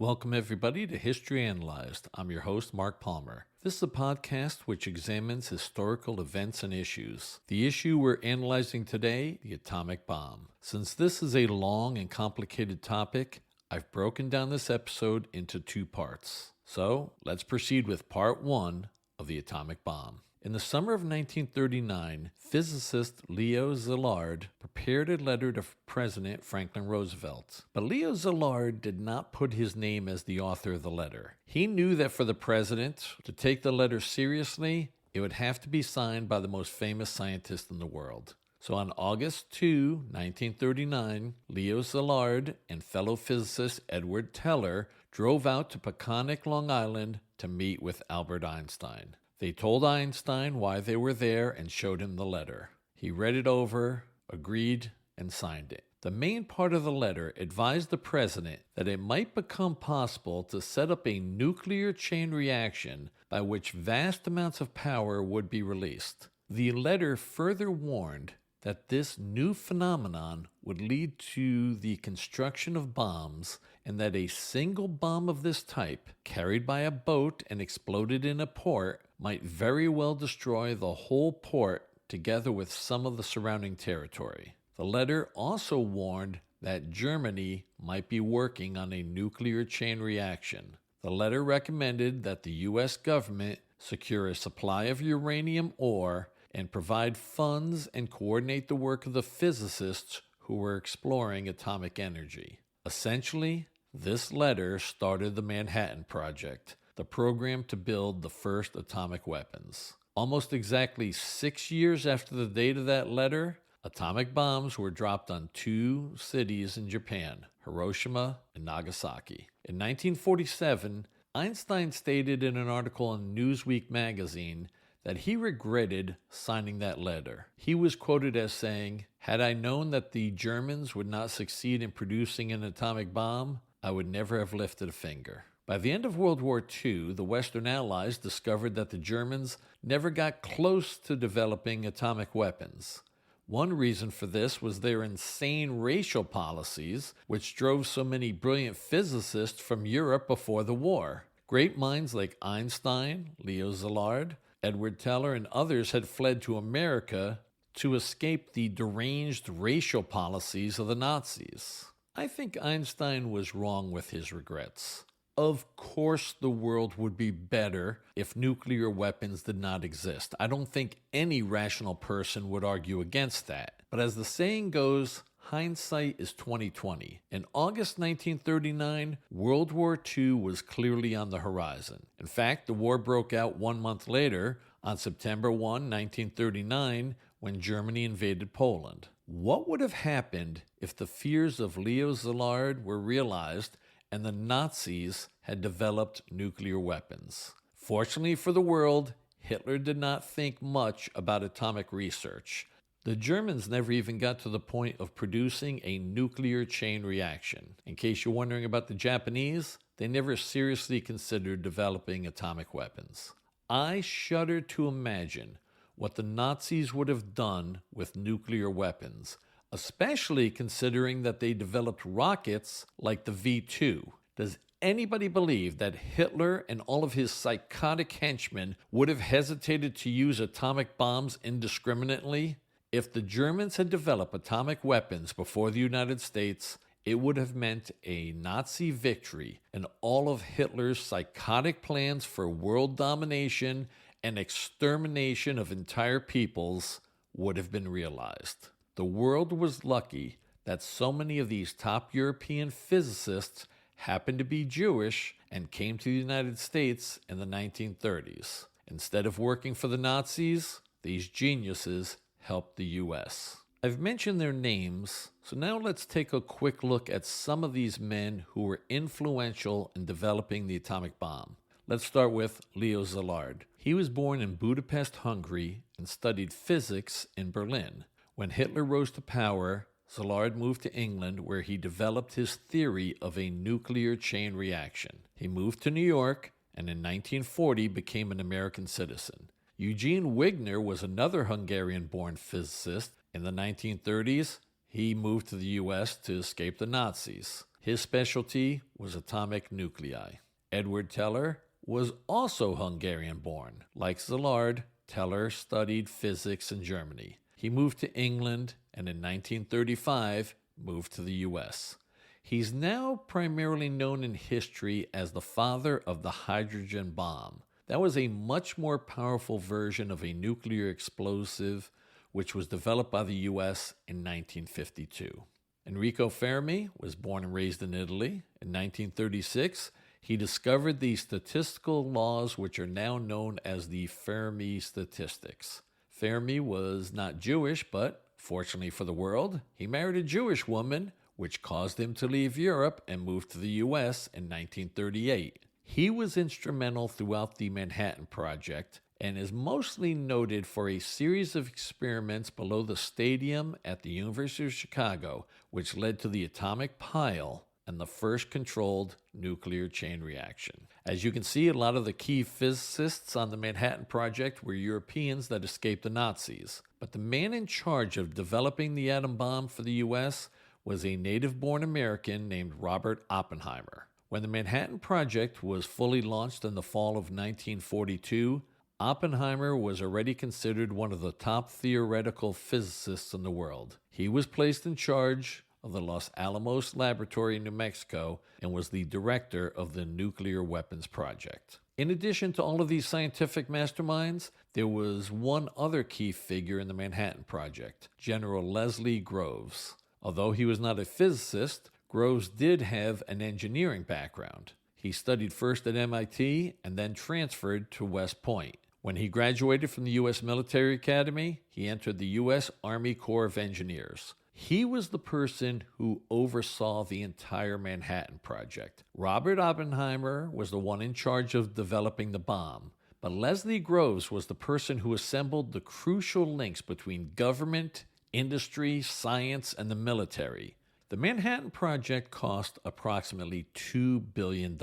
Welcome, everybody, to History Analyzed. I'm your host, Mark Palmer. This is a podcast which examines historical events and issues. The issue we're analyzing today, the atomic bomb. Since this is a long and complicated topic, I've broken down this episode into two parts. So, let's proceed with part one of the atomic bomb. In the summer of 1939, physicist Leo Szilard prepared a letter to President Franklin Roosevelt. But Leo Szilard did not put his name as the author of the letter. He knew that for the president to take the letter seriously, it would have to be signed by the most famous scientist in the world. So on August 2, 1939, Leo Szilard and fellow physicist Edward Teller drove out to Peconic, Long Island to meet with Albert Einstein. They told Einstein why they were there and showed him the letter. He read it over, agreed, and signed it. The main part of the letter advised the president that it might become possible to set up a nuclear chain reaction by which vast amounts of power would be released. The letter further warned that this new phenomenon would lead to the construction of bombs and that a single bomb of this type, carried by a boat and exploded in a port, might very well destroy the whole port together with some of the surrounding territory. The letter also warned that Germany might be working on a nuclear chain reaction. The letter recommended that the U.S. government secure a supply of uranium ore and provide funds and coordinate the work of the physicists who were exploring atomic energy. Essentially, this letter started the Manhattan Project, the program to build the first atomic weapons. Almost exactly 6 years after the date of that letter, atomic bombs were dropped on two cities in Japan, Hiroshima and Nagasaki. In 1947, Einstein stated in an article in Newsweek magazine that he regretted signing that letter. He was quoted as saying, "Had I known that the Germans would not succeed in producing an atomic bomb, I would never have lifted a finger." By the end of World War II, the Western Allies discovered that the Germans never got close to developing atomic weapons. One reason for this was their insane racial policies, which drove so many brilliant physicists from Europe before the war. Great minds like Einstein, Leo Szilard, Edward Teller, and others had fled to America to escape the deranged racial policies of the Nazis. I think Einstein was wrong with his regrets. Of course, the world would be better if nuclear weapons did not exist. I don't think any rational person would argue against that. But as the saying goes, hindsight is 20/20. In August 1939, World War II was clearly on the horizon. In fact, the war broke out 1 month later, on September 1, 1939, when Germany invaded Poland. What would have happened if the fears of Leo Szilard were realized and the Nazis had developed nuclear weapons? Fortunately for the world, Hitler did not think much about atomic research. The Germans never even got to the point of producing a nuclear chain reaction. In case you're wondering about the Japanese, they never seriously considered developing atomic weapons. I shudder to imagine what the Nazis would have done with nuclear weapons, especially considering that they developed rockets like the V-2. Does anybody believe that Hitler and all of his psychotic henchmen would have hesitated to use atomic bombs indiscriminately? If the Germans had developed atomic weapons before the United States, it would have meant a Nazi victory, and all of Hitler's psychotic plans for world domination and extermination of entire peoples would have been realized. The world was lucky that so many of these top European physicists happened to be Jewish and came to the United States in the 1930s. Instead of working for the Nazis, these geniuses helped the U.S. I've mentioned their names, so now let's take a quick look at some of these men who were influential in developing the atomic bomb. Let's start with Leo Szilard. He was born in Budapest, Hungary, and studied physics in Berlin. When Hitler rose to power, Szilard moved to England, where he developed his theory of a nuclear chain reaction. He moved to New York, and in 1940 became an American citizen. Eugene Wigner was another Hungarian-born physicist. In the 1930s, he moved to the U.S. to escape the Nazis. His specialty was atomic nuclei. Edward Teller was also Hungarian-born. Like Szilard, Teller studied physics in Germany. He moved to England and in 1935 moved to the U.S. He's now primarily known in history as the father of the hydrogen bomb. That was a much more powerful version of a nuclear explosive which was developed by the U.S. in 1952. Enrico Fermi was born and raised in Italy. In 1936, he discovered the statistical laws which are now known as the Fermi statistics. Fermi was not Jewish, but fortunately for the world, he married a Jewish woman, which caused him to leave Europe and move to the U.S. in 1938. He was instrumental throughout the Manhattan Project and is mostly noted for a series of experiments below the stadium at the University of Chicago, which led to the atomic pile and the first controlled nuclear chain reaction. As you can see, a lot of the key physicists on the Manhattan Project were Europeans that escaped the Nazis. But the man in charge of developing the atom bomb for the U.S. was a native-born American named Robert Oppenheimer. When the Manhattan Project was fully launched in the fall of 1942, Oppenheimer was already considered one of the top theoretical physicists in the world. He was placed in charge of the Los Alamos Laboratory in New Mexico and was the director of the Nuclear Weapons Project. In addition to all of these scientific masterminds, there was one other key figure in the Manhattan Project, General Leslie Groves. Although he was not a physicist, Groves did have an engineering background. He studied first at MIT and then transferred to West Point. When he graduated from the U.S. Military Academy, he entered the U.S. Army Corps of Engineers. He was the person who oversaw the entire Manhattan Project. Robert Oppenheimer was the one in charge of developing the bomb, but Leslie Groves was the person who assembled the crucial links between government, industry, science, and the military. The Manhattan Project cost approximately $2 billion.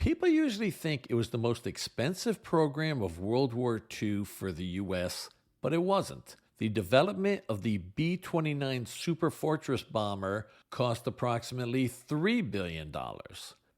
People usually think it was the most expensive program of World War II for the U.S., but it wasn't. The development of the B-29 Superfortress bomber cost approximately $3 billion.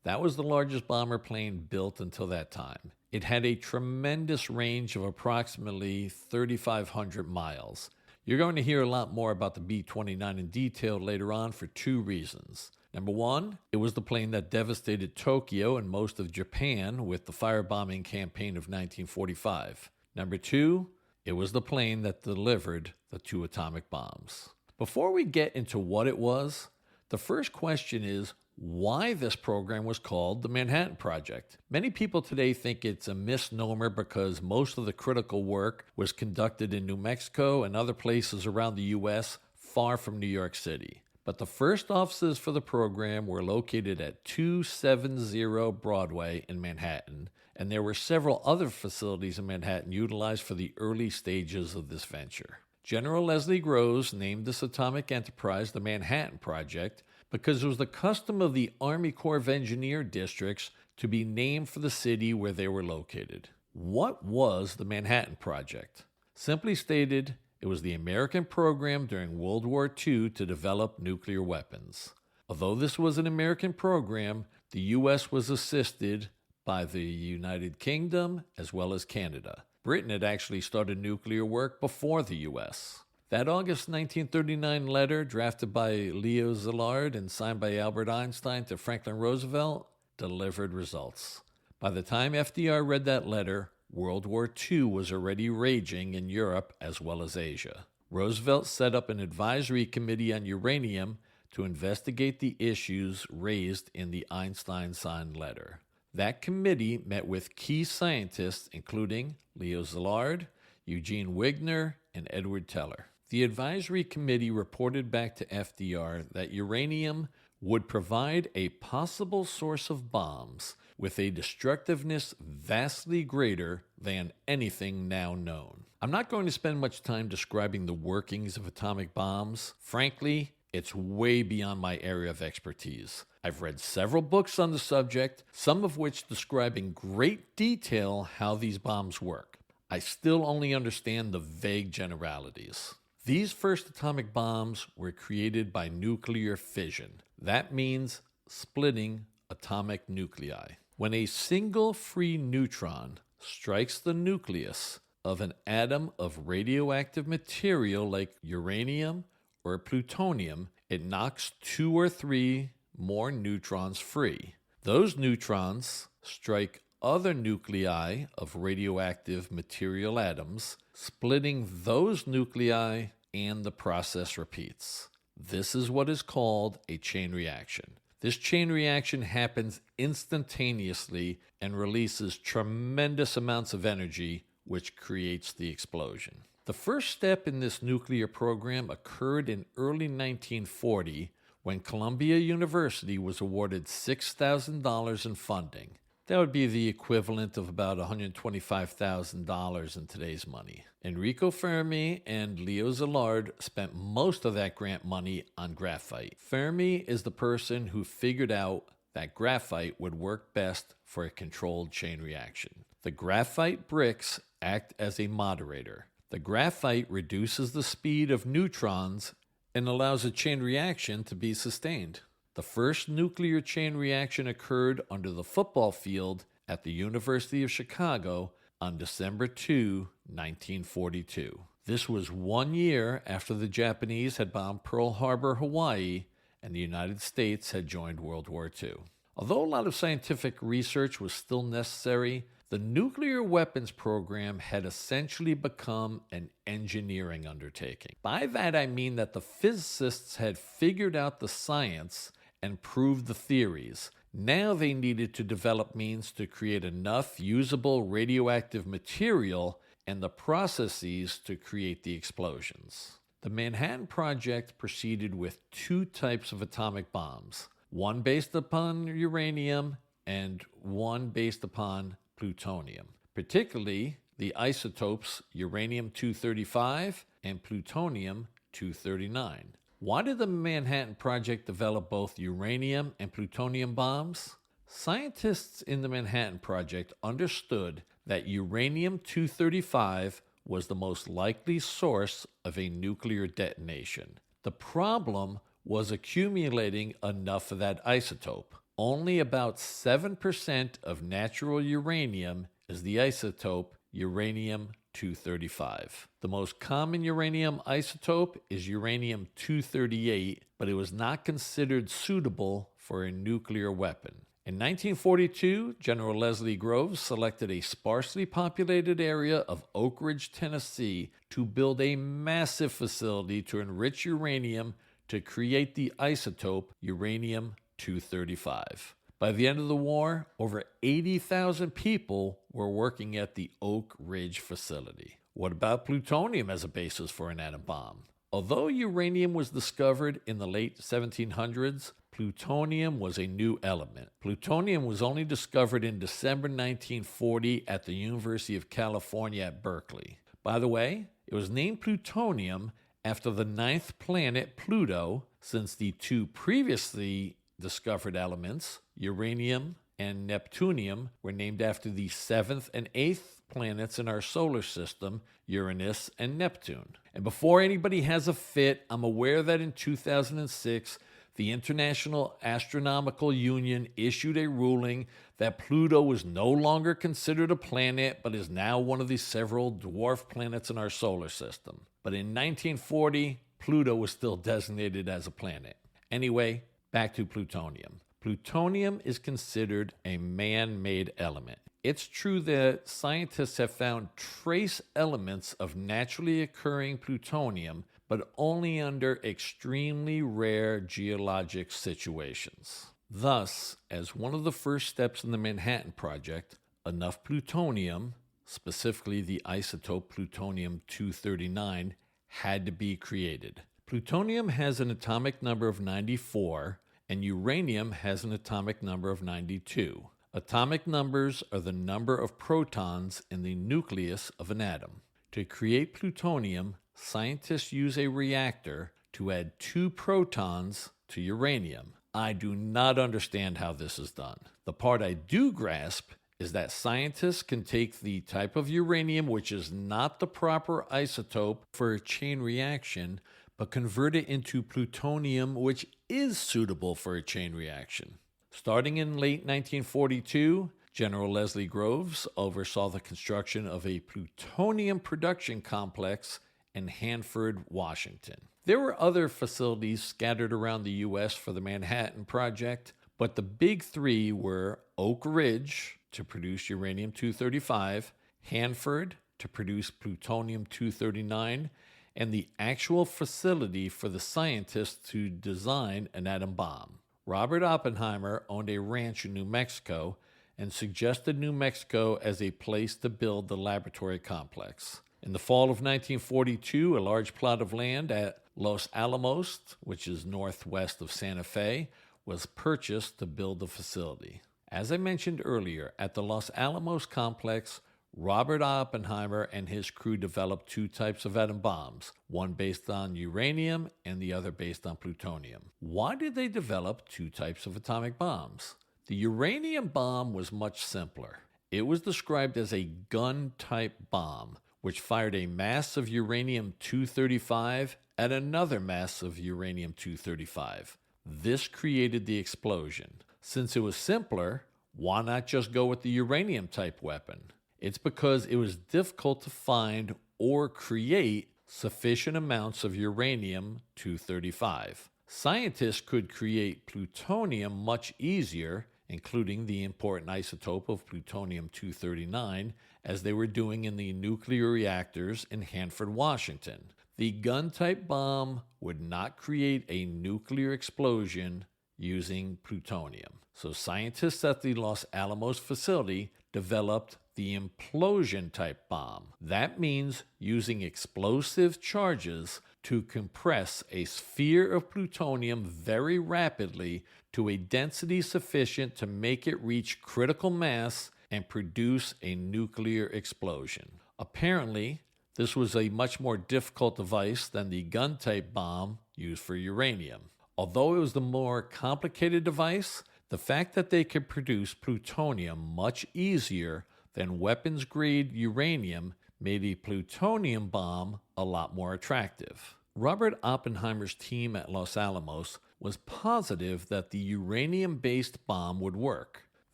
That was the largest bomber plane built until that time. It had a tremendous range of approximately 3,500 miles. You're going to hear a lot more about the B-29 in detail later on for two reasons. Number one, it was the plane that devastated Tokyo and most of Japan with the firebombing campaign of 1945. Number two, it was the plane that delivered the two atomic bombs. Before we get into what it was, the first question is why this program was called the Manhattan Project. Many people today think it's a misnomer because most of the critical work was conducted in New Mexico and other places around the U.S. far from New York City. But the first offices for the program were located at 270 Broadway in Manhattan, and there were several other facilities in Manhattan utilized for the early stages of this venture. General Leslie Groves named this atomic enterprise the Manhattan Project because it was the custom of the Army Corps of Engineer districts to be named for the city where they were located. What was the Manhattan Project? Simply stated, it was the American program during World War II to develop nuclear weapons. Although this was an American program, the U.S. was assisted by the United Kingdom as well as Canada. Britain had actually started nuclear work before the U.S. That August 1939 letter, drafted by Leo Szilard and signed by Albert Einstein to Franklin Roosevelt, delivered results. By the time FDR read that letter, World War II was already raging in Europe as well as Asia. Roosevelt set up an advisory committee on uranium to investigate the issues raised in the Einstein-signed letter. That committee met with key scientists, including Leo Szilard, Eugene Wigner, and Edward Teller. The advisory committee reported back to FDR that uranium would provide a possible source of bombs with a destructiveness vastly greater than anything now known. I'm not going to spend much time describing the workings of atomic bombs. Frankly, it's way beyond my area of expertise. I've read several books on the subject, some of which describe in great detail how these bombs work. I still only understand the vague generalities. These first atomic bombs were created by nuclear fission. That means splitting atomic nuclei. When a single free neutron strikes the nucleus of an atom of radioactive material like uranium or plutonium, it knocks 2 or 3 more neutrons free. Those neutrons strike other nuclei of radioactive material atoms, splitting those nuclei, and the process repeats. This is what is called a chain reaction. This chain reaction happens instantaneously and releases tremendous amounts of energy, which creates the explosion. The first step in this nuclear program occurred in early 1940 when Columbia University was awarded $6,000 in funding. That would be the equivalent of about $125,000 in today's money. Enrico Fermi and Leo Szilard spent most of that grant money on graphite. Fermi is the person who figured out that graphite would work best for a controlled chain reaction. The graphite bricks act as a moderator. The graphite reduces the speed of neutrons and allows a chain reaction to be sustained. The first nuclear chain reaction occurred under the football field at the University of Chicago on December 2, 1942. This was 1 year after the Japanese had bombed Pearl Harbor, Hawaii, and the United States had joined World War II. Although a lot of scientific research was still necessary, the nuclear weapons program had essentially become an engineering undertaking. By that I mean that the physicists had figured out the science and proved the theories. Now they needed to develop means to create enough usable radioactive material and the processes to create the explosions. The Manhattan Project proceeded with 2 types of atomic bombs, one based upon uranium and one based upon plutonium, particularly the isotopes uranium-235 and plutonium-239. Why did the Manhattan Project develop both uranium and plutonium bombs? Scientists in the Manhattan Project understood that uranium-235 was the most likely source of a nuclear detonation. The problem was accumulating enough of that isotope. Only about 7% of natural uranium is the isotope uranium-235. The most common uranium isotope is uranium-238, but it was not considered suitable for a nuclear weapon. In 1942, General Leslie Groves selected a sparsely populated area of Oak Ridge, Tennessee, to build a massive facility to enrich uranium to create the isotope uranium-235. By the end of the war, over 80,000 people were working at the Oak Ridge facility. What about plutonium as a basis for an atom bomb? Although uranium was discovered in the late 1700s, plutonium was a new element. Plutonium was only discovered in December 1940 at the University of California at Berkeley. By the way, it was named plutonium after the 9th planet, Pluto, since the 2 previously discovered elements, uranium and neptunium, were named after the 7th and 8th planets in our solar system, Uranus and Neptune. And before anybody has a fit, I'm aware that in 2006, the International Astronomical Union issued a ruling that Pluto was no longer considered a planet, but is now one of the several dwarf planets in our solar system. But in 1940, Pluto was still designated as a planet. Anyway, back to plutonium. Plutonium is considered a man-made element. It's true that scientists have found trace elements of naturally occurring plutonium, but only under extremely rare geologic situations. Thus, as one of the first steps in the Manhattan Project, enough plutonium, specifically the isotope plutonium-239, had to be created. Plutonium has an atomic number of 94, and uranium has an atomic number of 92. Atomic numbers are the number of protons in the nucleus of an atom. To create plutonium, scientists use a reactor to add 2 protons to uranium. I do not understand how this is done. The part I do grasp is that scientists can take the type of uranium which is not the proper isotope for a chain reaction, but convert it into plutonium, which is suitable for a chain reaction. Starting in late 1942, General Leslie Groves oversaw the construction of a plutonium production complex in Hanford, Washington. There were other facilities scattered around the U.S. for the Manhattan Project, but the big three were Oak Ridge to produce uranium-235, Hanford to produce plutonium-239, and the actual facility for the scientists to design an atom bomb. Robert Oppenheimer owned a ranch in New Mexico and suggested New Mexico as a place to build the laboratory complex. In the fall of 1942, a large plot of land at Los Alamos, which is northwest of Santa Fe, was purchased to build the facility. As I mentioned earlier, at the Los Alamos complex, Robert Oppenheimer and his crew developed two types of atom bombs, one based on uranium and the other based on plutonium. Why did they develop two types of atomic bombs? The uranium bomb was much simpler. It was described as a gun-type bomb, which fired a mass of uranium-235 at another mass of uranium-235. This created the explosion. Since it was simpler, why not just go with the uranium-type weapon? It's because it was difficult to find or create sufficient amounts of uranium-235. Scientists could create plutonium much easier, including the important isotope of plutonium-239, as they were doing in the nuclear reactors in Hanford, Washington. The gun-type bomb would not create a nuclear explosion using plutonium. So scientists at the Los Alamos facility developed the implosion-type bomb. That means using explosive charges to compress a sphere of plutonium very rapidly to a density sufficient to make it reach critical mass and produce a nuclear explosion. Apparently, this was a much more difficult device than the gun-type bomb used for uranium. Although it was the more complicated device, the fact that they could produce plutonium much easier than weapons-grade uranium made a plutonium bomb a lot more attractive. Robert Oppenheimer's team at Los Alamos was positive that the uranium-based bomb would work.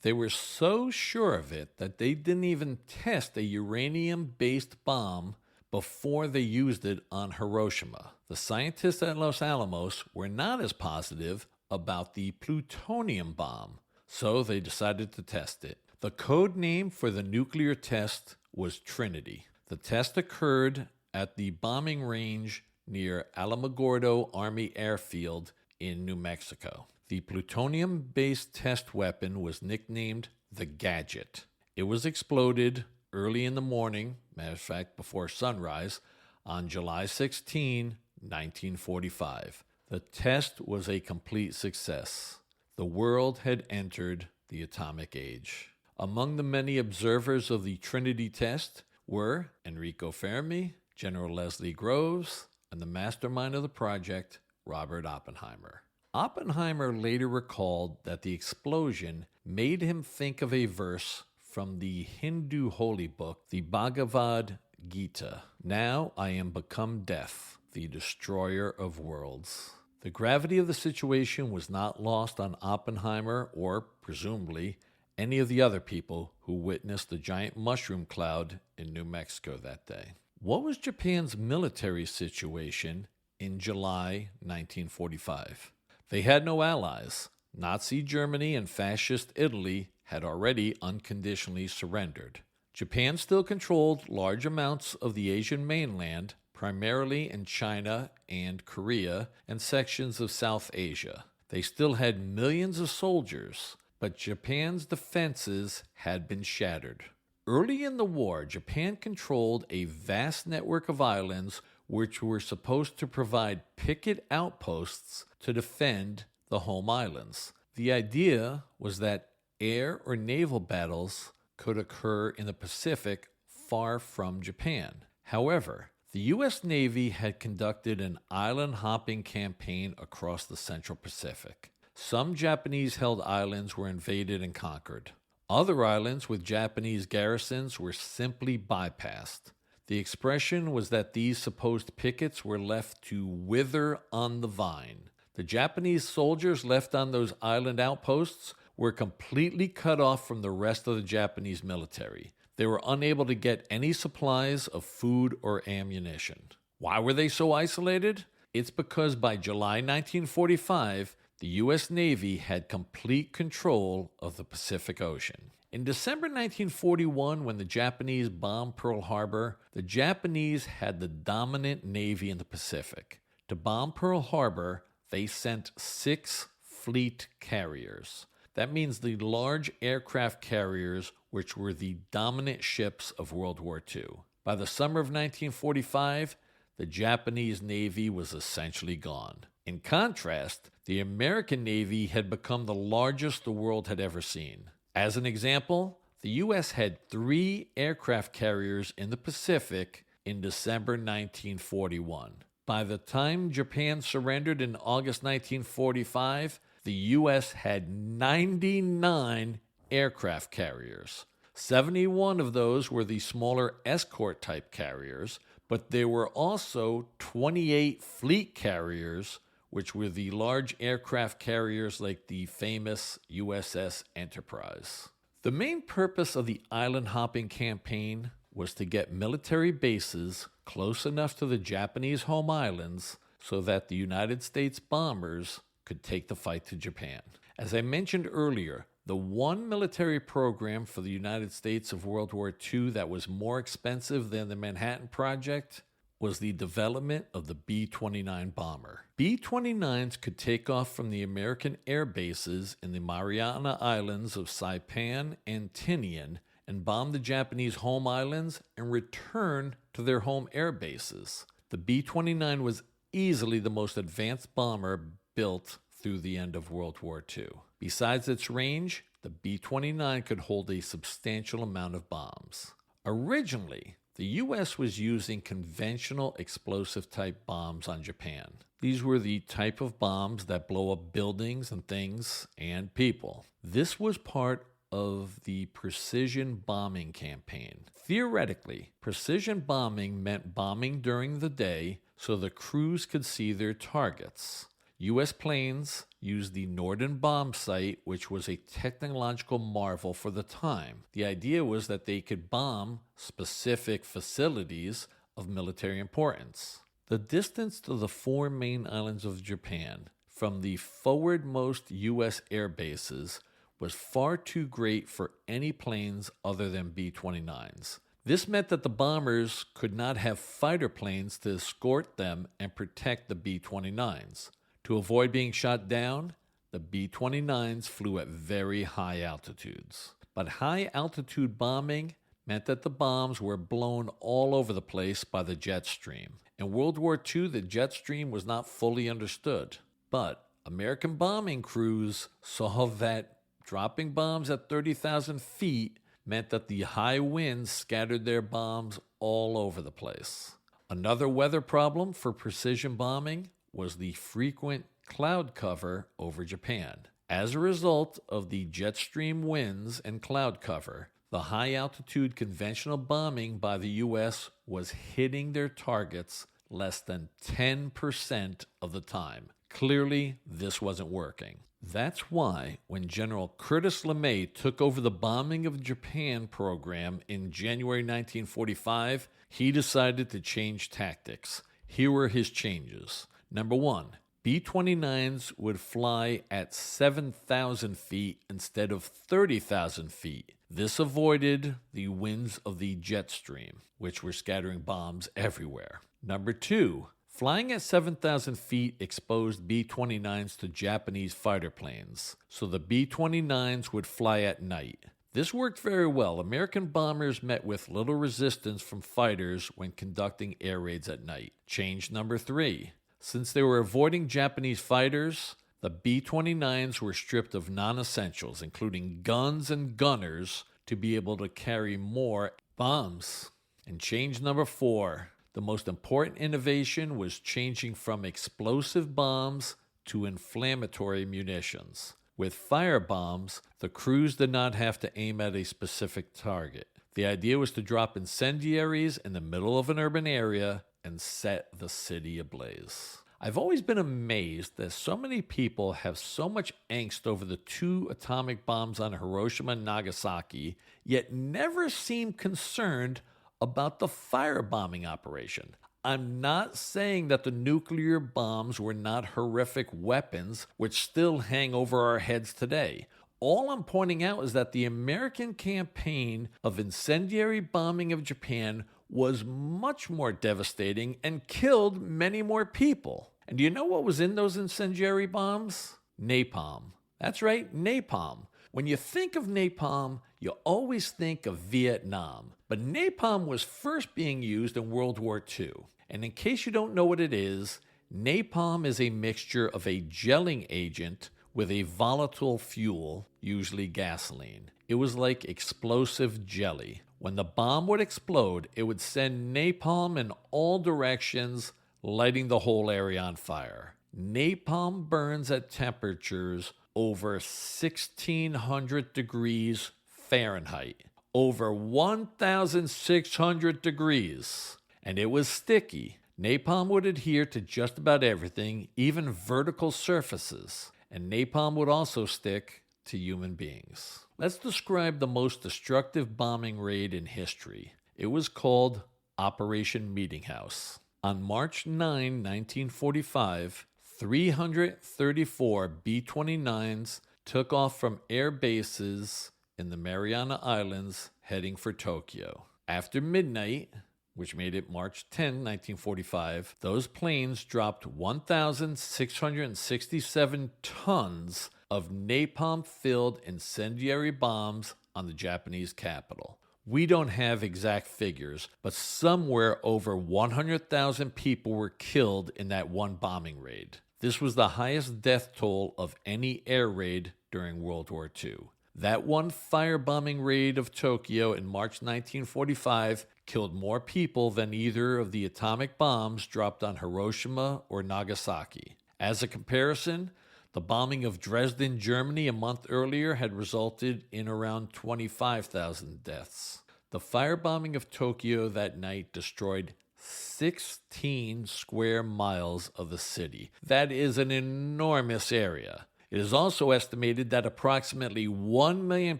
They were so sure of it that they didn't even test a uranium-based bomb before they used it on Hiroshima. The scientists at Los Alamos were not as positive about the plutonium bomb, so they decided to test it. The code name for the nuclear test was Trinity. The test occurred at the bombing range near Alamogordo Army Airfield in New Mexico. The plutonium-based test weapon was nicknamed the Gadget. It was exploded early in the morning, matter of fact, before sunrise, on July 16, 1945. The test was a complete success. The world had entered the atomic age. Among the many observers of the Trinity test were Enrico Fermi, General Leslie Groves, and the mastermind of the project, Robert Oppenheimer. Oppenheimer later recalled that the explosion made him think of a verse from the Hindu holy book, the Bhagavad Gita. Now I am become death, the destroyer of worlds. The gravity of the situation was not lost on Oppenheimer or, presumably, any of the other people who witnessed the giant mushroom cloud in New Mexico that day. What was Japan's military situation in July 1945? They had no allies. Nazi Germany and Fascist Italy had already unconditionally surrendered. Japan still controlled large amounts of the Asian mainland, primarily in China and Korea and sections of South Asia. They still had millions of soldiers, but Japan's defenses had been shattered. Early in the war, Japan controlled a vast network of islands which were supposed to provide picket outposts to defend the home islands. The idea was that air or naval battles could occur in the Pacific far from Japan. However, the U.S. Navy had conducted an island-hopping campaign across the Central Pacific. Some Japanese-held islands were invaded and conquered. Other islands with Japanese garrisons were simply bypassed. The expression was that these supposed pickets were left to wither on the vine. The Japanese soldiers left on those island outposts were completely cut off from the rest of the Japanese military. They were unable to get any supplies of food or ammunition. Why were they so isolated? It's because by July 1945, the U.S. Navy had complete control of the Pacific Ocean. In December 1941, when the Japanese bombed Pearl Harbor, the Japanese had the dominant navy in the Pacific. To bomb Pearl Harbor, they sent 6 fleet carriers. That means the large aircraft carriers, which were the dominant ships of World War II. By the summer of 1945, the Japanese Navy was essentially gone. In contrast, the American Navy had become the largest the world had ever seen. As an example, the U.S. had 3 aircraft carriers in the Pacific in December 1941. By the time Japan surrendered in August 1945, the U.S. had 99 aircraft carriers. 71 of those were the smaller escort-type carriers, but there were also 28 fleet carriers, which were the large aircraft carriers like the famous USS Enterprise. The main purpose of the island-hopping campaign was to get military bases close enough to the Japanese home islands so that the United States bombers could take the fight to Japan. As I mentioned earlier, the one military program for the United States of World War II that was more expensive than the Manhattan Project was the development of the B-29 bomber. B-29s could take off from the American air bases in the Mariana Islands of Saipan and Tinian and bomb the Japanese home islands and return to their home air bases. The B-29 was easily the most advanced bomber built through the end of World War II. Besides its range, the B-29 could hold a substantial amount of bombs. Originally, the U.S. was using conventional explosive-type bombs on Japan. These were the type of bombs that blow up buildings and things and people. This was part of the precision bombing campaign. Theoretically, precision bombing meant bombing during the day so the crews could see their targets. U.S. planes used the Norden bomb site, which was a technological marvel for the time. The idea was that they could bomb specific facilities of military importance. The distance to the 4 main islands of Japan from the forwardmost U.S. air bases was far too great for any planes other than B-29s. This meant that the bombers could not have fighter planes to escort them and protect the B-29s. To avoid being shot down, the B-29s flew at very high altitudes. But high-altitude bombing meant that the bombs were blown all over the place by the jet stream. In World War II, the jet stream was not fully understood. But American bombing crews saw that dropping bombs at 30,000 feet meant that the high winds scattered their bombs all over the place. Another weather problem for precision bombing was the frequent cloud cover over Japan. As a result of the jet stream winds and cloud cover, the high-altitude conventional bombing by the U.S. was hitting their targets less than 10% of the time. Clearly, this wasn't working. That's why when General Curtis LeMay took over the bombing of Japan program in January 1945, he decided to change tactics. Here were his changes. Number 1, B-29s would fly at 7,000 feet instead of 30,000 feet. This avoided the winds of the jet stream, which were scattering bombs everywhere. Number 2, flying at 7,000 feet exposed B-29s to Japanese fighter planes, so the B-29s would fly at night. This worked very well. American bombers met with little resistance from fighters when conducting air raids at night. Change number 3. Since they were avoiding Japanese fighters, the B-29s were stripped of non-essentials, including guns and gunners, to be able to carry more bombs. And change number 4. The most important innovation was changing from explosive bombs to inflammatory munitions. With firebombs, the crews did not have to aim at a specific target. The idea was to drop incendiaries in the middle of an urban area and set the city ablaze. I've always been amazed that so many people have so much angst over the 2 atomic bombs on Hiroshima and Nagasaki, yet never seem concerned about the firebombing operation. I'm not saying that the nuclear bombs were not horrific weapons which still hang over our heads today. All I'm pointing out is that the American campaign of incendiary bombing of Japan was much more devastating and killed many more people. And do you know what was in those incendiary bombs? Napalm. That's right, napalm. When you think of napalm, you always think of Vietnam. But napalm was first being used in World War II. And in case you don't know what it is, napalm is a mixture of a gelling agent with a volatile fuel, usually gasoline. It was like explosive jelly. When the bomb would explode, it would send napalm in all directions, lighting the whole area on fire. Napalm burns at temperatures over 1,600 degrees Fahrenheit, over 1,600 degrees, and it was sticky. Napalm would adhere to just about everything, even vertical surfaces, and napalm would also stick to human beings. Let's describe the most destructive bombing raid in history. It was called Operation Meeting House. On March 9, 1945, 334 B-29s took off from air bases in the Mariana Islands heading for Tokyo. After midnight, which made it March 10, 1945, those planes dropped 1,667 tons of napalm-filled incendiary bombs on the Japanese capital. We don't have exact figures, but somewhere over 100,000 people were killed in that one bombing raid. This was the highest death toll of any air raid during World War II. That one firebombing raid of Tokyo in March 1945 killed more people than either of the atomic bombs dropped on Hiroshima or Nagasaki. As a comparison, the bombing of Dresden, Germany a month earlier had resulted in around 25,000 deaths. The firebombing of Tokyo that night destroyed 16 square miles of the city. That is an enormous area. It is also estimated that approximately 1 million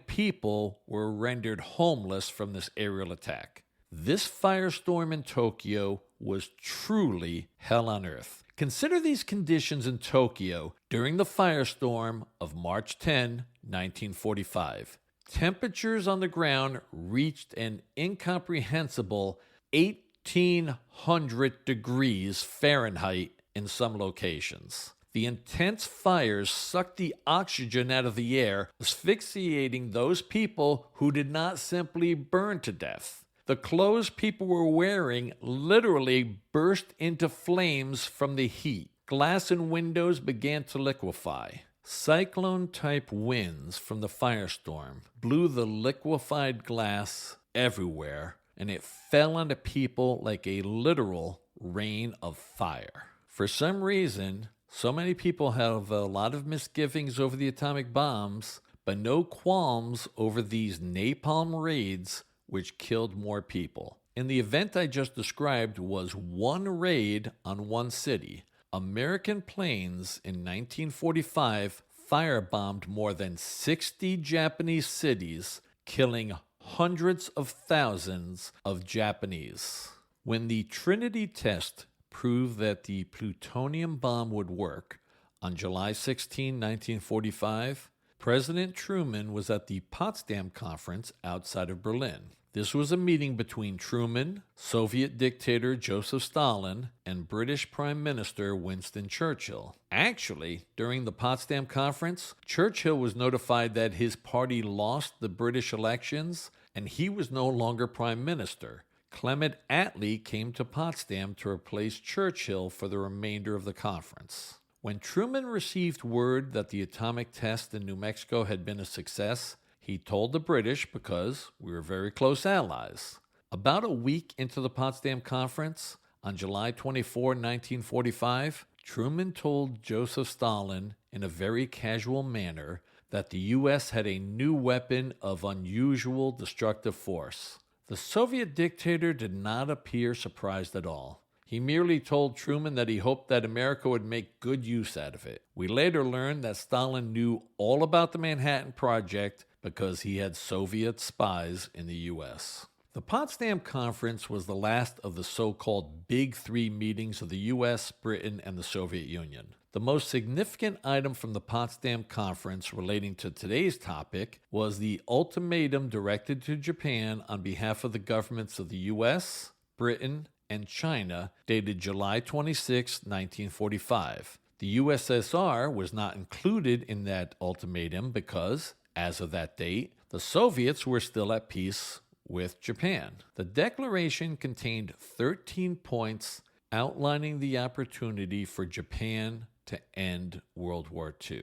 people were rendered homeless from this aerial attack. This firestorm in Tokyo was truly hell on earth. Consider these conditions in Tokyo during the firestorm of March 10, 1945. Temperatures on the ground reached an incomprehensible 1,800 degrees Fahrenheit in some locations. The intense fires sucked the oxygen out of the air, asphyxiating those people who did not simply burn to death. The clothes people were wearing literally burst into flames from the heat. Glass and windows began to liquefy. Cyclone-type winds from the firestorm blew the liquefied glass everywhere, and it fell onto people like a literal rain of fire. For some reason, so many people have a lot of misgivings over the atomic bombs, but no qualms over these napalm raids which killed more people. And the event I just described was one raid on one city. American planes in 1945 firebombed more than 60 Japanese cities, killing hundreds of thousands of Japanese. When the Trinity test proved that the plutonium bomb would work, on July 16, 1945, President Truman was at the Potsdam Conference outside of Berlin. This was a meeting between Truman, Soviet dictator Joseph Stalin, and British Prime Minister Winston Churchill. Actually, during the Potsdam Conference, Churchill was notified that his party lost the British elections and he was no longer Prime Minister. Clement Attlee came to Potsdam to replace Churchill for the remainder of the conference. When Truman received word that the atomic test in New Mexico had been a success, he told the British because we were very close allies. About a week into the Potsdam Conference, on July 24, 1945, Truman told Joseph Stalin in a very casual manner that the U.S. had a new weapon of unusual destructive force. The Soviet dictator did not appear surprised at all. He merely told Truman that he hoped that America would make good use out of it. We later learned that Stalin knew all about the Manhattan Project because he had Soviet spies in the U.S. The Potsdam Conference was the last of the so-called Big Three meetings of the U.S., Britain, and the Soviet Union. The most significant item from the Potsdam Conference relating to today's topic was the ultimatum directed to Japan on behalf of the governments of the U.S., Britain, and China, dated July 26, 1945. The USSR was not included in that ultimatum because, as of that date, the Soviets were still at peace with Japan. The declaration contained 13 points outlining the opportunity for Japan to end World War II.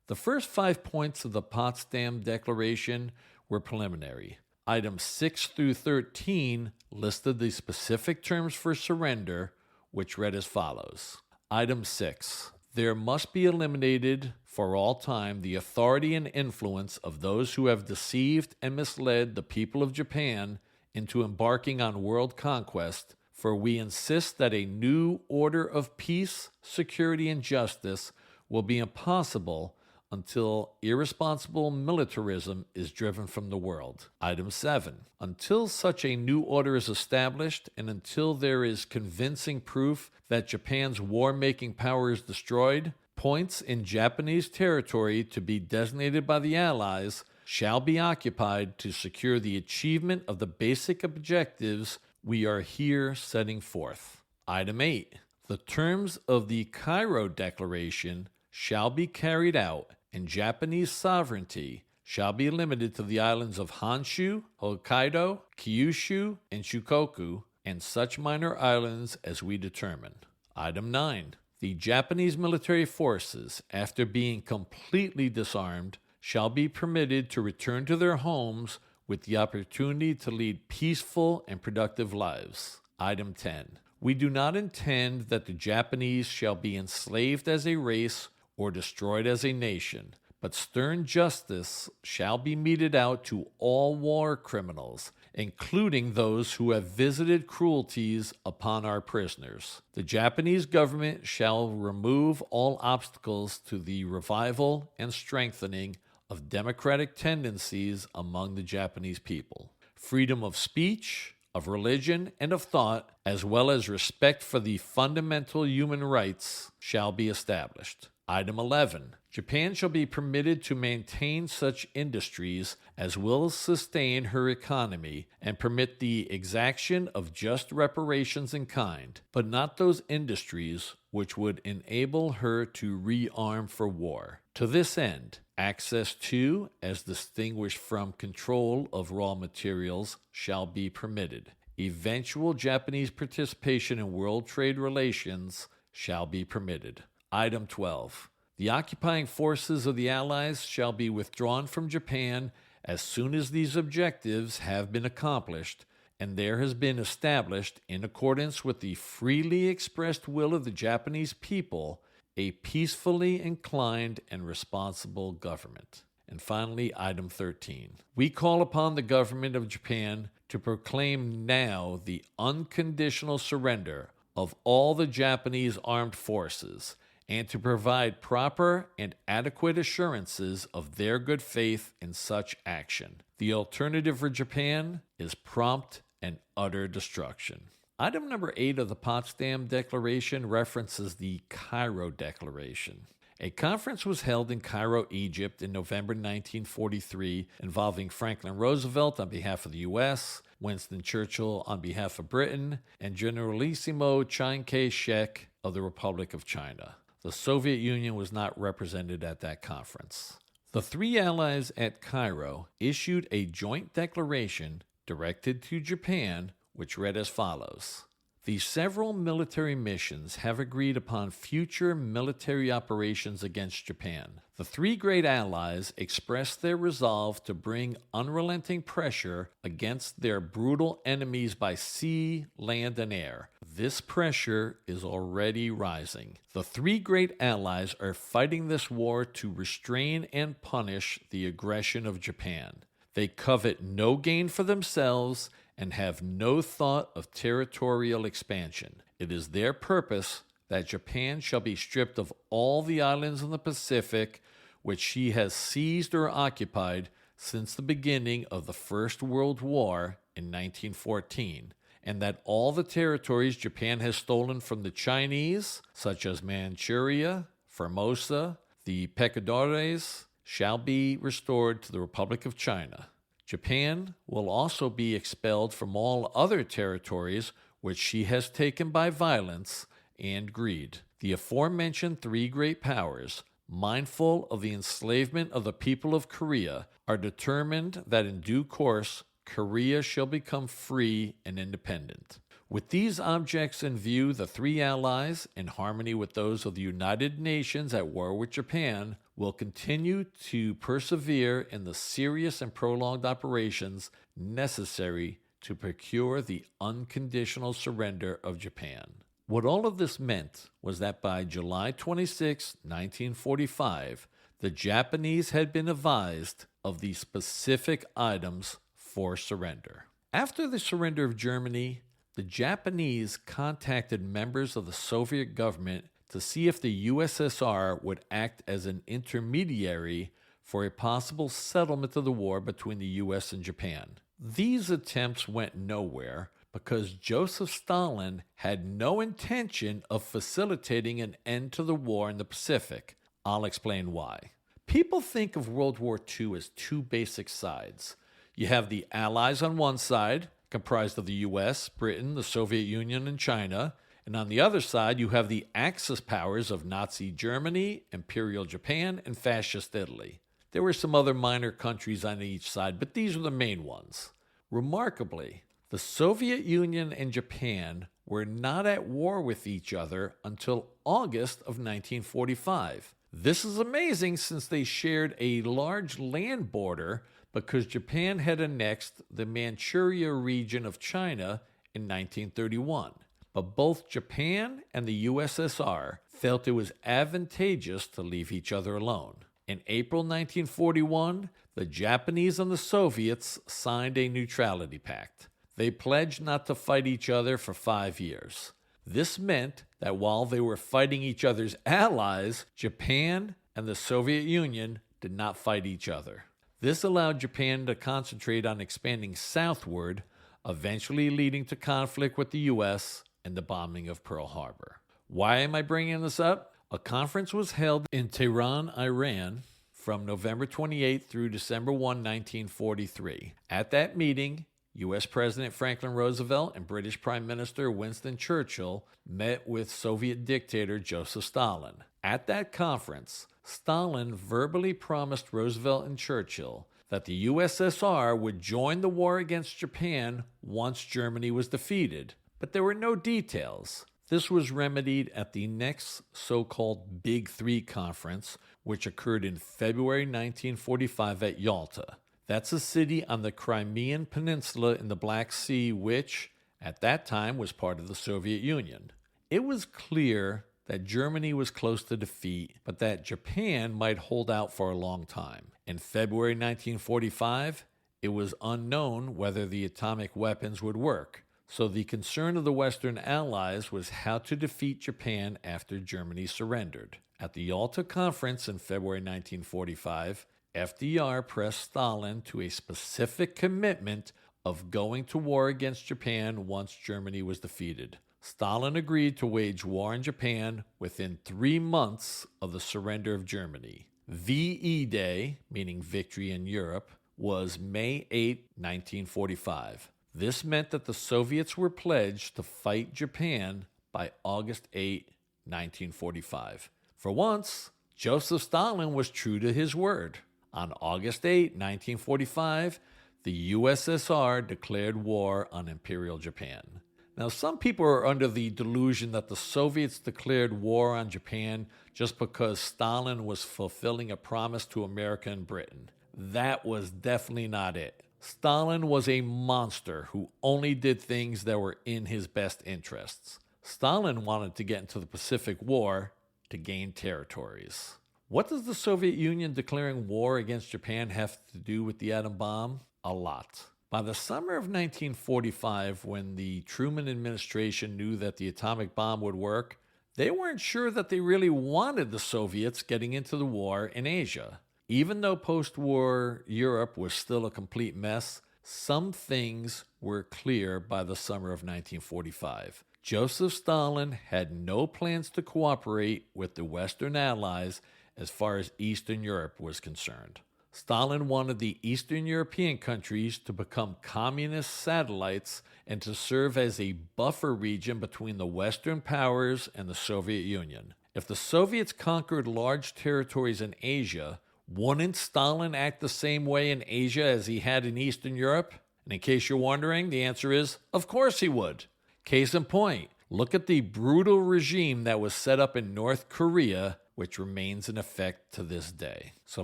The first 5 points of the Potsdam Declaration were preliminary. Items 6 through 13 listed the specific terms for surrender, which read as follows. Item 6. There must be eliminated for all time the authority and influence of those who have deceived and misled the people of Japan into embarking on world conquest, for we insist that a new order of peace, security, and justice will be impossible until irresponsible militarism is driven from the world. Item 7. Until such a new order is established and until there is convincing proof that Japan's war-making power is destroyed, points in Japanese territory to be designated by the Allies shall be occupied to secure the achievement of the basic objectives we are here setting forth. Item 8. The terms of the Cairo Declaration shall be carried out, and Japanese sovereignty shall be limited to the islands of Honshu, Hokkaido, Kyushu, and Shikoku, and such minor islands as we determine. Item 9. The Japanese military forces, after being completely disarmed, shall be permitted to return to their homes with the opportunity to lead peaceful and productive lives. Item 10. We do not intend that the Japanese shall be enslaved as a race or destroyed as a nation, but stern justice shall be meted out to all war criminals, including those who have visited cruelties upon our prisoners. The Japanese government shall remove all obstacles to the revival and strengthening of democratic tendencies among the Japanese people. Freedom of speech, of religion, and of thought, as well as respect for the fundamental human rights, shall be established. Item 11. Japan shall be permitted to maintain such industries as will sustain her economy and permit the exaction of just reparations in kind, but not those industries which would enable her to rearm for war. To this end, access to, as distinguished from control of raw materials, shall be permitted. Eventual Japanese participation in world trade relations shall be permitted. Item 12. The occupying forces of the Allies shall be withdrawn from Japan as soon as these objectives have been accomplished and there has been established, in accordance with the freely expressed will of the Japanese people, a peacefully inclined and responsible government. And finally, item 13. We call upon the government of Japan to proclaim now the unconditional surrender of all the Japanese armed forces and to provide proper and adequate assurances of their good faith in such action. The alternative for Japan is prompt and utter destruction. Item number 8 of the Potsdam Declaration references the Cairo Declaration. A conference was held in Cairo, Egypt in November 1943 involving Franklin Roosevelt on behalf of the U.S., Winston Churchill on behalf of Britain, and Generalissimo Chiang Kai-shek of the Republic of China. The Soviet Union was not represented at that conference. The three allies at Cairo issued a joint declaration directed to Japan, which read as follows. The several military missions have agreed upon future military operations against Japan. The three great allies expressed their resolve to bring unrelenting pressure against their brutal enemies by sea, land, and air. This pressure is already rising. The three great allies are fighting this war to restrain and punish the aggression of Japan. They covet no gain for themselves and have no thought of territorial expansion. It is their purpose that Japan shall be stripped of all the islands in the Pacific which she has seized or occupied since the beginning of the First World War in 1914, and that all the territories Japan has stolen from the Chinese, such as Manchuria, Formosa, the Pecadores, shall be restored to the Republic of China. Japan will also be expelled from all other territories which she has taken by violence and greed. The aforementioned three great powers, mindful of the enslavement of the people of Korea, are determined that in due course Korea shall become free and independent. With these objects in view, the three allies, in harmony with those of the United Nations at war with Japan, will continue to persevere in the serious and prolonged operations necessary to procure the unconditional surrender of Japan. What all of this meant was that by July 26, 1945, the Japanese had been advised of the specific items for surrender. After the surrender of Germany, the Japanese contacted members of the Soviet government to see if the USSR would act as an intermediary for a possible settlement of the war between the US and Japan. These attempts went nowhere because Joseph Stalin had no intention of facilitating an end to the war in the Pacific. I'll explain why. People think of World War II as two basic sides. You have the Allies on one side, comprised of the US, Britain, the Soviet Union, and China. And on the other side, you have the Axis powers of Nazi Germany, Imperial Japan, and Fascist Italy. There were some other minor countries on each side, but these were the main ones. Remarkably, the Soviet Union and Japan were not at war with each other until August of 1945. This is amazing since they shared a large land border because Japan had annexed the Manchuria region of China in 1931. But both Japan and the USSR felt it was advantageous to leave each other alone. In April 1941, the Japanese and the Soviets signed a neutrality pact. They pledged not to fight each other for 5 years. This meant that while they were fighting each other's allies, Japan and the Soviet Union did not fight each other. This allowed Japan to concentrate on expanding southward, eventually leading to conflict with the U.S. and the bombing of Pearl Harbor. Why am I bringing this up? A conference was held in Tehran, Iran, from November 28 through December 1, 1943. At that meeting, U.S. President Franklin Roosevelt and British Prime Minister Winston Churchill met with Soviet dictator Joseph Stalin. At that conference, Stalin verbally promised Roosevelt and Churchill that the USSR would join the war against Japan once Germany was defeated, but there were no details. This was remedied at the next so-called Big Three conference, which occurred in February 1945 at Yalta. That's a city on the Crimean Peninsula in the Black Sea, which, at that time, was part of the Soviet Union. It was clear that Germany was close to defeat, but that Japan might hold out for a long time. In February 1945, it was unknown whether the atomic weapons would work, so the concern of the Western Allies was how to defeat Japan after Germany surrendered. At the Yalta Conference in February 1945, FDR pressed Stalin to a specific commitment of going to war against Japan once Germany was defeated. Stalin agreed to wage war in Japan within 3 months of the surrender of Germany. VE Day, meaning victory in Europe, was May 8, 1945. This meant that the Soviets were pledged to fight Japan by August 8, 1945. For once, Joseph Stalin was true to his word. On August 8, 1945, the USSR declared war on Imperial Japan. Now, some people are under the delusion that the Soviets declared war on Japan just because Stalin was fulfilling a promise to America and Britain. That was definitely not it. Stalin was a monster who only did things that were in his best interests. Stalin wanted to get into the Pacific War to gain territories. What does the Soviet Union declaring war against Japan have to do with the atom bomb? A lot. By the summer of 1945, when the Truman administration knew that the atomic bomb would work, they weren't sure that they really wanted the Soviets getting into the war in Asia. Even though post-war Europe was still a complete mess, some things were clear by the summer of 1945. Joseph Stalin had no plans to cooperate with the Western Allies as far as Eastern Europe was concerned. Stalin wanted the Eastern European countries to become communist satellites and to serve as a buffer region between the Western powers and the Soviet Union. If the Soviets conquered large territories in Asia, wouldn't Stalin act the same way in Asia as he had in Eastern Europe? And in case you're wondering, the answer is, of course he would. Case in point, look at the brutal regime that was set up in North Korea, which remains in effect to this day. So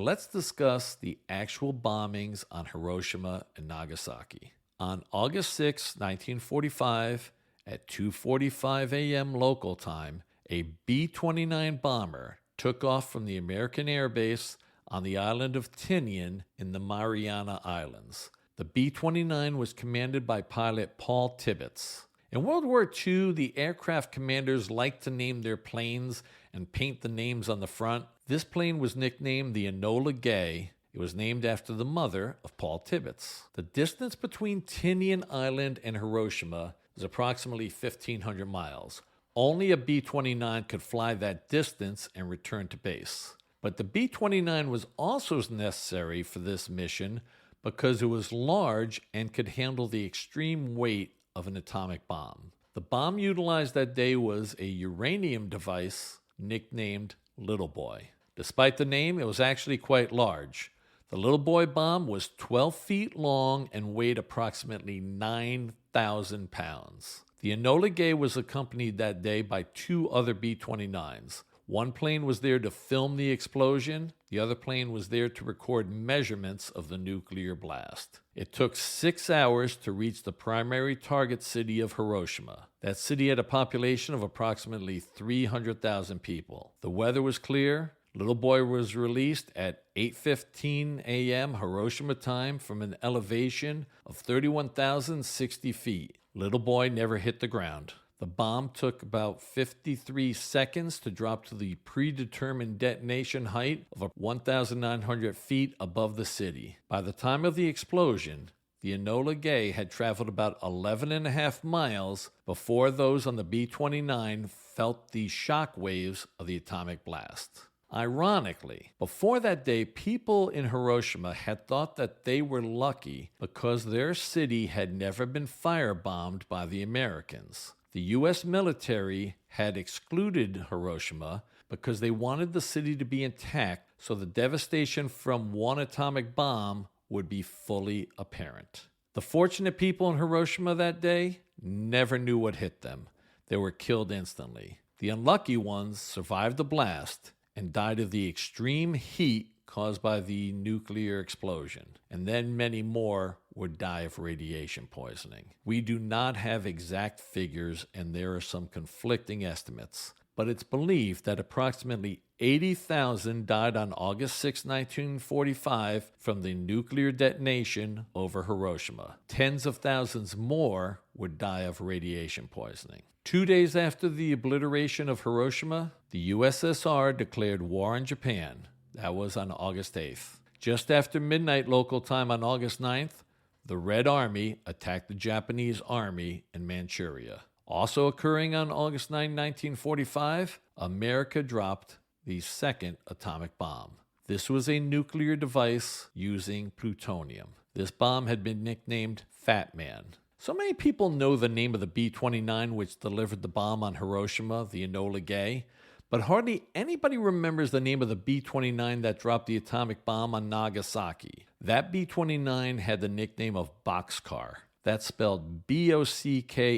let's discuss the actual bombings on Hiroshima and Nagasaki. On August 6, 1945, at 2:45 a.m. local time, a B-29 bomber took off from the American Air Base on the island of Tinian in the Mariana Islands. The B-29 was commanded by pilot Paul Tibbets. In World War II, the aircraft commanders liked to name their planes and paint the names on the front. This plane was nicknamed the Enola Gay. It was named after the mother of Paul Tibbets. The distance between Tinian Island and Hiroshima is approximately 1,500 miles. Only a B-29 could fly that distance and return to base. But the B-29 was also necessary for this mission because it was large and could handle the extreme weight of an atomic bomb. The bomb utilized that day was a uranium device nicknamed Little Boy. Despite the name, it was actually quite large. The Little Boy bomb was 12 feet long and weighed approximately 9,000 pounds. The Enola Gay was accompanied that day by 2 other B-29s. One plane was there to film the explosion. The other plane was there to record measurements of the nuclear blast. It took 6 hours to reach the primary target city of Hiroshima. That city had a population of approximately 300,000 people. The weather was clear. Little Boy was released at 8:15 a.m. Hiroshima time from an elevation of 31,060 feet. Little Boy never hit the ground. The bomb took about 53 seconds to drop to the predetermined detonation height of 1,900 feet above the city. By the time of the explosion, the Enola Gay had traveled about 11.5 miles before those on the B-29 felt the shock waves of the atomic blast. Ironically, before that day, people in Hiroshima had thought that they were lucky because their city had never been firebombed by the Americans. The U.S. military had excluded Hiroshima because they wanted the city to be intact so the devastation from one atomic bomb would be fully apparent. The fortunate people in Hiroshima that day never knew what hit them. They were killed instantly. The unlucky ones survived the blast and died of the extreme heat caused by the nuclear explosion, and then many more would die of radiation poisoning. We do not have exact figures, and there are some conflicting estimates, but it's believed that approximately 80,000 died on August 6, 1945 from the nuclear detonation over Hiroshima. Tens of thousands more would die of radiation poisoning. 2 days after the obliteration of Hiroshima, the USSR declared war on Japan. That was on August 8th. Just after midnight local time on August 9th, the Red Army attacked the Japanese army in Manchuria. Also occurring on August 9, 1945, America dropped the second atomic bomb. This was a nuclear device using plutonium. This bomb had been nicknamed Fat Man. So many people know the name of the B-29 which delivered the bomb on Hiroshima, the Enola Gay, but hardly anybody remembers the name of the B-29 that dropped the atomic bomb on Nagasaki. That B-29 had the nickname of Boxcar. That's spelled Bockcscar.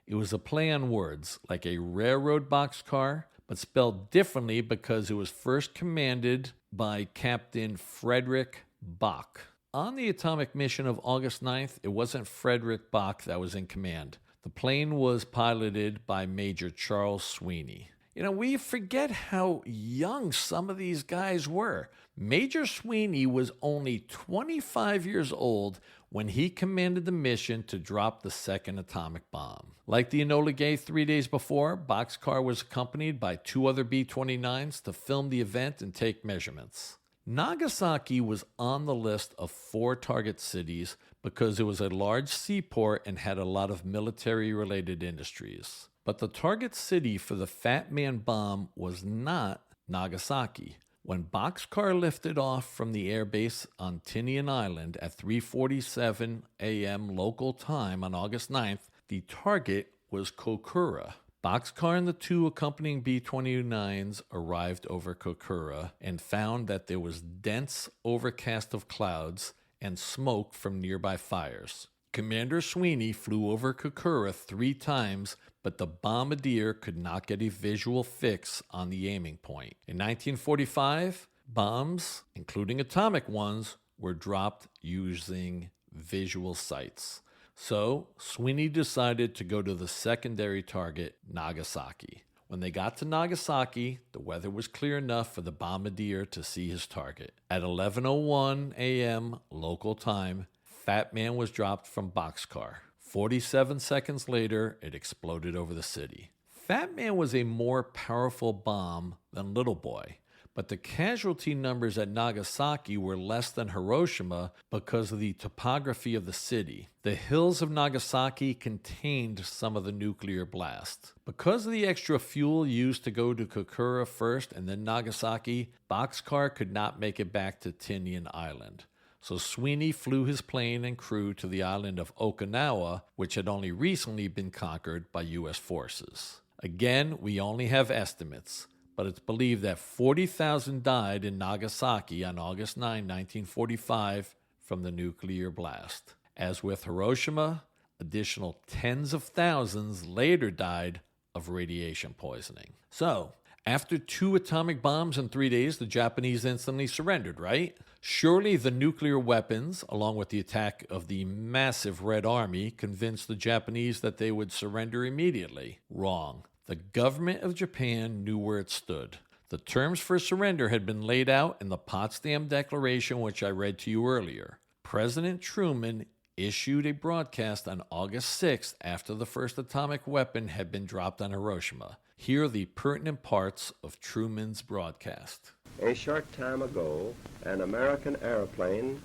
It was a play on words, like a railroad boxcar, but spelled differently because it was first commanded by Captain Frederick Bach. On the atomic mission of August 9th, it wasn't Frederick Bach that was in command. The plane was piloted by Major Charles Sweeney. We forget how young some of these guys were. Major Sweeney was only 25 years old when he commanded the mission to drop the second atomic bomb. Like the Enola Gay 3 days before, Boxcar was accompanied by 2 other B-29s to film the event and take measurements. Nagasaki was on the list of 4 target cities because it was a large seaport and had a lot of military-related industries. But the target city for the Fat Man bomb was not Nagasaki. When Boxcar lifted off from the airbase on Tinian Island at 3:47 a.m. local time on August 9th, the target was Kokura. Boxcar and the 2 accompanying B-29s arrived over Kokura and found that there was dense overcast of clouds and smoke from nearby fires. Commander Sweeney flew over Kokura 3 times, but the bombardier could not get a visual fix on the aiming point. In 1945, bombs, including atomic ones, were dropped using visual sights. So Sweeney decided to go to the secondary target, Nagasaki. When they got to Nagasaki, the weather was clear enough for the bombardier to see his target. At 11:01 a.m. local time, Fat Man was dropped from Boxcar. 47 seconds later, it exploded over the city. Fat Man was a more powerful bomb than Little Boy, but the casualty numbers at Nagasaki were less than Hiroshima because of the topography of the city. The hills of Nagasaki contained some of the nuclear blast. Because of the extra fuel used to go to Kokura first and then Nagasaki, Boxcar could not make it back to Tinian Island. So Sweeney flew his plane and crew to the island of Okinawa, which had only recently been conquered by U.S. forces. Again, we only have estimates, but it's believed that 40,000 died in Nagasaki on August 9, 1945, from the nuclear blast. As with Hiroshima, additional tens of thousands later died of radiation poisoning. So, after 2 atomic bombs in 3 days, the Japanese instantly surrendered, right? Surely the nuclear weapons, along with the attack of the massive Red Army, convinced the Japanese that they would surrender immediately. Wrong. The government of Japan knew where it stood. The terms for surrender had been laid out in the Potsdam Declaration, which I read to you earlier. President Truman issued a broadcast on August 6th after the first atomic weapon had been dropped on Hiroshima. Here are the pertinent parts of Truman's broadcast. A short time ago, an American airplane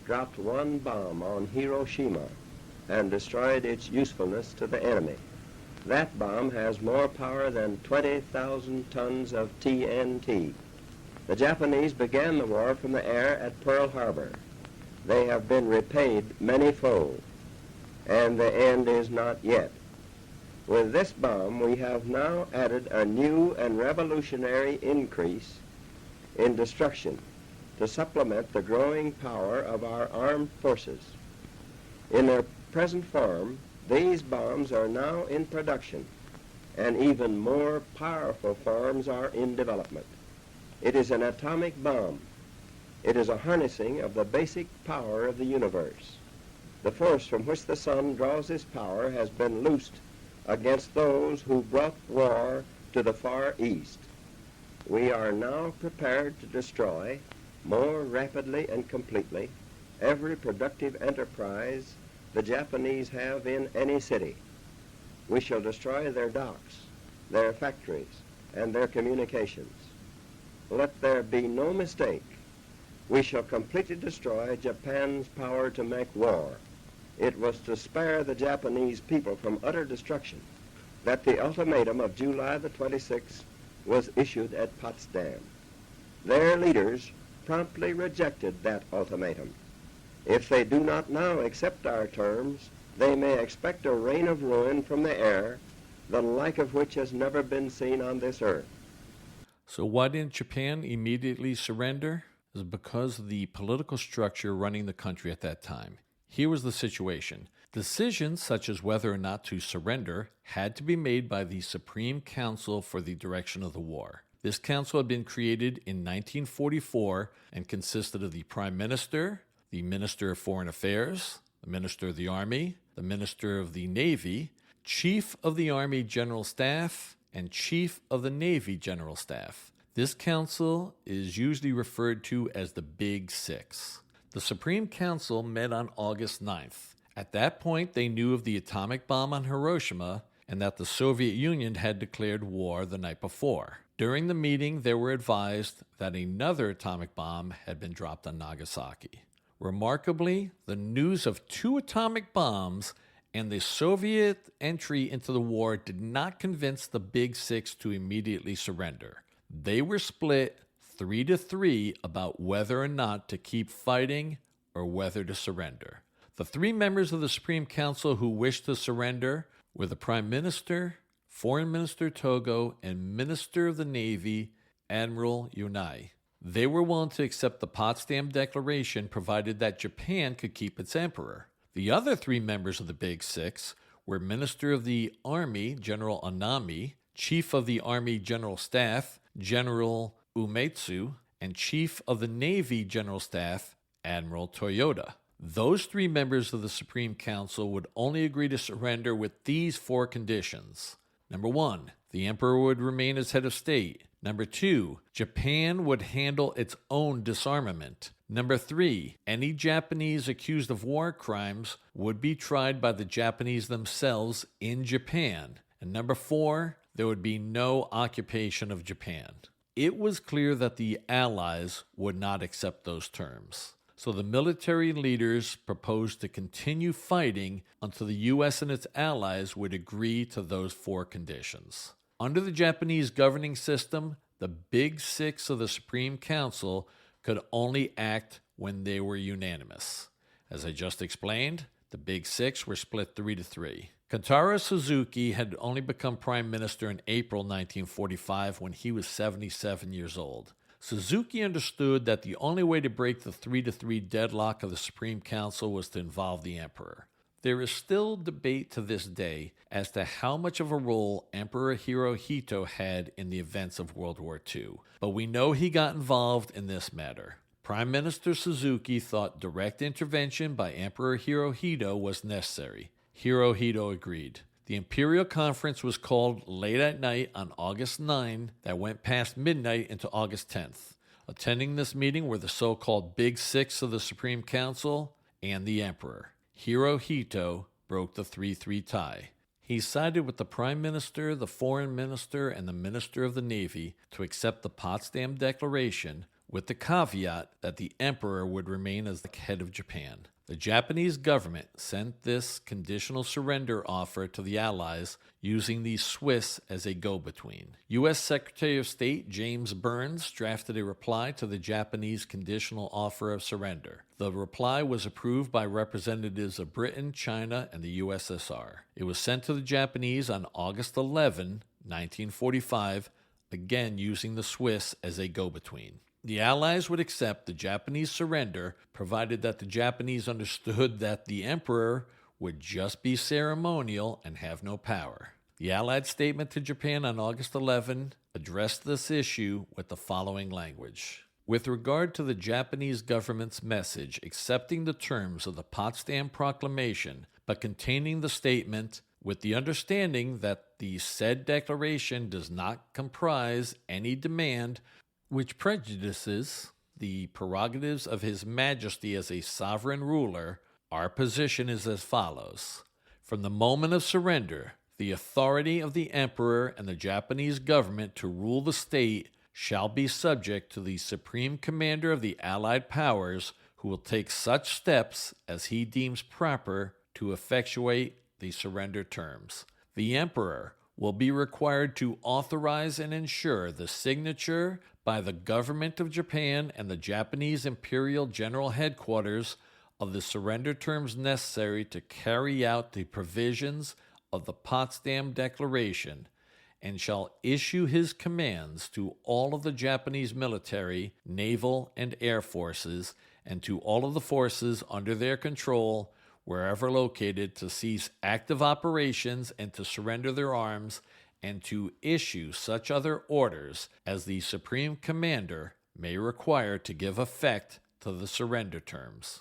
dropped 1 bomb on Hiroshima and destroyed its usefulness to the enemy. That bomb has more power than 20,000 tons of TNT. The Japanese began the war from the air at Pearl Harbor. They have been repaid many-fold, and the end is not yet. With this bomb, we have now added a new and revolutionary increase in destruction to supplement the growing power of our armed forces. In their present form, these bombs are now in production, and even more powerful forms are in development. It is an atomic bomb. It is a harnessing of the basic power of the universe. The force from which the sun draws its power has been loosed against those who brought war to the Far East. We are now prepared to destroy more rapidly and completely every productive enterprise the Japanese have in any city. We shall destroy their docks, their factories, and their communications. Let there be no mistake. We shall completely destroy Japan's power to make war. It was to spare the Japanese people from utter destruction that the ultimatum of July the 26th was issued at Potsdam. Their leaders promptly rejected that ultimatum. If they do not now accept our terms, they may expect a rain of ruin from the air, the like of which has never been seen on this earth. So why didn't Japan immediately surrender? It was because of the political structure running the country at that time. Here was the situation. Decisions such as whether or not to surrender had to be made by the Supreme Council for the direction of the war. This council had been created in 1944 and consisted of the Prime Minister, the Minister of Foreign Affairs, the Minister of the Army, the Minister of the Navy, Chief of the Army General Staff, and Chief of the Navy General Staff. This council is usually referred to as the Big Six. The Supreme Council met on August 9th. At that point, they knew of the atomic bomb on Hiroshima and that the Soviet Union had declared war the night before. During the meeting, they were advised that another atomic bomb had been dropped on Nagasaki. Remarkably, the news of 2 atomic bombs and the Soviet entry into the war did not convince the Big Six to immediately surrender. They were split 3-3 about whether or not to keep fighting or whether to surrender. The 3 members of the Supreme Council who wished to surrender were the Prime Minister, Foreign Minister Togo, and Minister of the Navy, Admiral Yonai. They were willing to accept the Potsdam Declaration provided that Japan could keep its emperor. The other 3 members of the Big Six were Minister of the Army, General Anami, Chief of the Army General Staff, General Umetsu, and Chief of the Navy General Staff, Admiral Toyoda. Those 3 members of the Supreme Council would only agree to surrender with these 4 conditions. Number 1, the emperor would remain as head of state. Number 2, Japan would handle its own disarmament. Number 3, any Japanese accused of war crimes would be tried by the Japanese themselves in Japan. And number 4, there would be no occupation of Japan. It was clear that the Allies would not accept those terms. So the military leaders proposed to continue fighting until the U.S. and its allies would agree to those 4 conditions. Under the Japanese governing system, the Big Six of the Supreme Council could only act when they were unanimous. As I just explained, the Big Six were split 3-3. Kantaro Suzuki had only become prime minister in April 1945 when he was 77 years old. Suzuki understood that the only way to break the 3-3 deadlock of the Supreme Council was to involve the emperor. There is still debate to this day as to how much of a role Emperor Hirohito had in the events of World War II, but we know he got involved in this matter. Prime Minister Suzuki thought direct intervention by Emperor Hirohito was necessary. Hirohito agreed. The Imperial Conference was called late at night on August 9 that went past midnight into August 10th. Attending this meeting were the so-called Big Six of the Supreme Council and the Emperor. Hirohito broke the 3-3 tie. He sided with the Prime Minister, the Foreign Minister, and the Minister of the Navy to accept the Potsdam Declaration with the caveat that the Emperor would remain as the head of Japan. The Japanese government sent this conditional surrender offer to the Allies using the Swiss as a go-between. U.S. Secretary of State James Burns drafted a reply to the Japanese conditional offer of surrender. The reply was approved by representatives of Britain, China, and the USSR. It was sent to the Japanese on August 11, 1945, again using the Swiss as a go-between. The Allies would accept the Japanese surrender, provided that the Japanese understood that the emperor would just be ceremonial and have no power. The Allied statement to Japan on August 11 addressed this issue with the following language. With regard to the Japanese government's message accepting the terms of the Potsdam Proclamation, but containing the statement, with the understanding that the said declaration does not comprise any demand which prejudices the prerogatives of His Majesty as a sovereign ruler, our position is as follows. From the moment of surrender, the authority of the Emperor and the Japanese government to rule the state shall be subject to the Supreme Commander of the Allied Powers, who will take such steps as he deems proper to effectuate the surrender terms. The Emperor will be required to authorize and ensure the signature by the government of Japan and the Japanese Imperial General Headquarters of the surrender terms necessary to carry out the provisions of the Potsdam Declaration, and shall issue his commands to all of the Japanese military, naval, and air forces, and to all of the forces under their control, wherever located, to cease active operations and to surrender their arms, and to issue such other orders as the Supreme Commander may require to give effect to the surrender terms.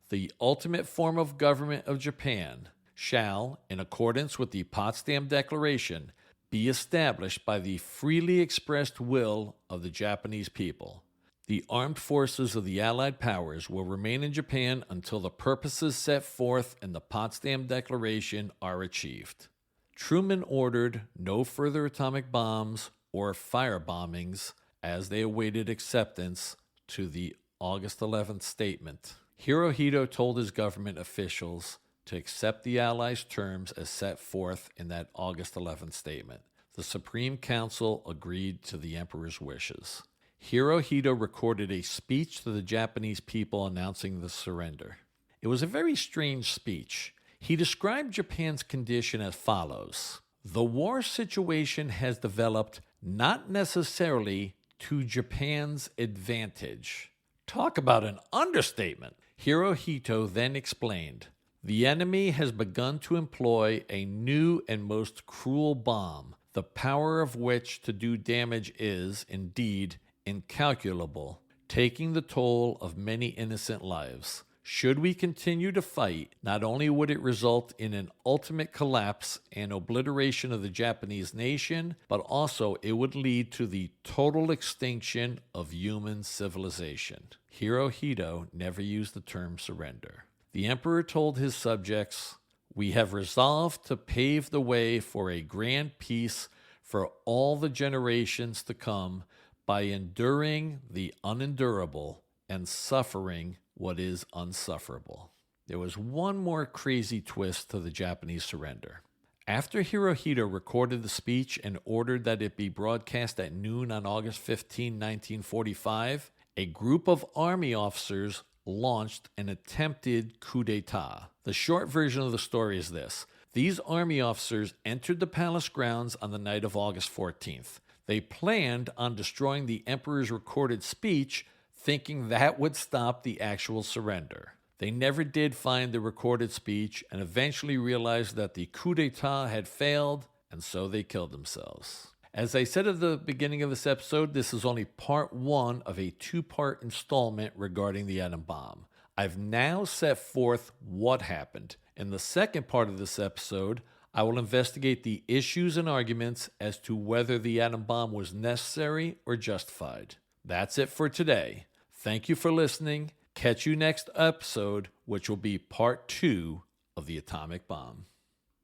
The ultimate form of government of Japan shall, in accordance with the Potsdam Declaration, be established by the freely expressed will of the Japanese people. The armed forces of the Allied powers will remain in Japan until the purposes set forth in the Potsdam Declaration are achieved. Truman ordered no further atomic bombs or firebombings as they awaited acceptance to the August 11th statement. Hirohito told his government officials to accept the Allies' terms as set forth in that August 11th statement. The Supreme Council agreed to the Emperor's wishes. Hirohito recorded a speech to the Japanese people announcing the surrender. It was a very strange speech. He described Japan's condition as follows: "The war situation has developed not necessarily to Japan's advantage." Talk about an understatement. Hirohito then explained, "The enemy has begun to employ a new and most cruel bomb, the power of which to do damage is, indeed, incalculable, taking the toll of many innocent lives. Should we continue to fight, not only would it result in an ultimate collapse and obliteration of the Japanese nation, but also it would lead to the total extinction of human civilization." Hirohito never used the term surrender. The emperor told his subjects, "We have resolved to pave the way for a grand peace for all the generations to come by enduring the unendurable and suffering what is unsufferable." There was one more crazy twist to the Japanese surrender. After Hirohito recorded the speech and ordered that it be broadcast at noon on August 15, 1945, a group of army officers launched an attempted coup d'etat. The short version of the story is this: these army officers entered the palace grounds on the night of August 14th. They planned on destroying the emperor's recorded speech, thinking that would stop the actual surrender. They never did find the recorded speech and eventually realized that the coup d'etat had failed, and so they killed themselves. As I said at the beginning of this episode, this is only part one of a two-part installment regarding the atom bomb. I've now set forth what happened. In the second part of this episode, I will investigate the issues and arguments as to whether the atom bomb was necessary or justified. That's it for today. Thank you for listening. Catch you next episode, which will be part 2 of the atomic bomb.